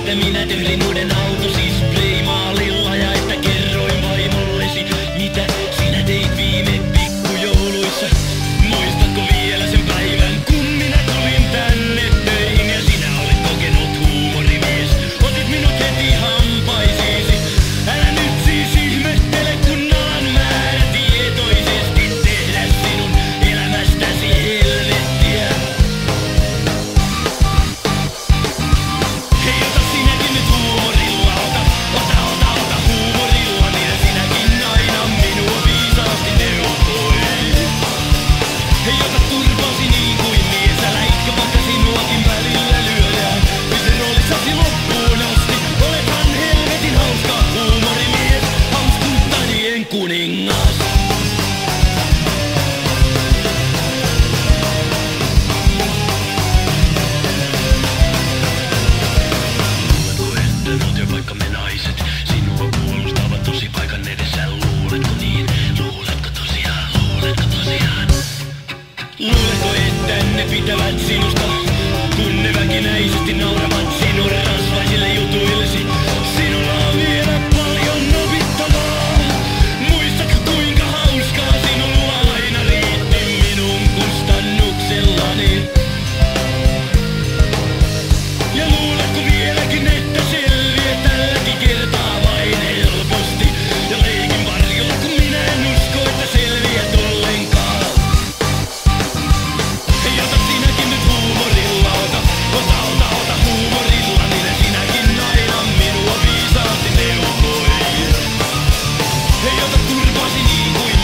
että minä tyhlin uuden autosi spraymaalilla ja että kerroin vaimollesi, mitä sinä teit viime pikkujouluissa. Muistatko vielä sen päivän, kun minä tulin tänne töihin ja sinä olit kokenut huumorimies? Otit minut heti hampaisiisi. Älä nyt siis ihmettele, kun alan määrätietoisesti tehdä sinun elämästäsi helvettiä. Hei, ota sinäkin nyt huumorilla, ota huumorilla, niin sinäkin aina minua viisaasti neuvoit. Hei, ota turpasi niin kuin mies, älä itke vaikka sinuakin välillä lyödään. Pysy roolissasi loppuun asti, olethan helvetin hauska huumorimies, hauskuuttajien kuningas. Luuletko, että oot jo vaikka me naiset sinua puolustavat tosi paikan edessä? Luuletko niin? Luuletko tosiaan? Luuletko tosiaan? Luuletko, että ne pitävät sinusta, kun ne väkinäisesti nauravat sinun rasvaisille jutuillesi? Sinulla on vielä paljon opittavaa. Muistatko, kuinka hauskaa sinulla aina riitti minun kustannuksellani? Ja luuletko vieläkin, että selviät tälläkin kertaa vain helposti? Ja leikin varjolla, kun minä en usko, että selviät ollenkaan. Hei, ota sinäkin nyt huumorilla, ota huumorilla, niin sinäkin aina minua viisaasti neuvoit. Hei, ota turpasi niin kuin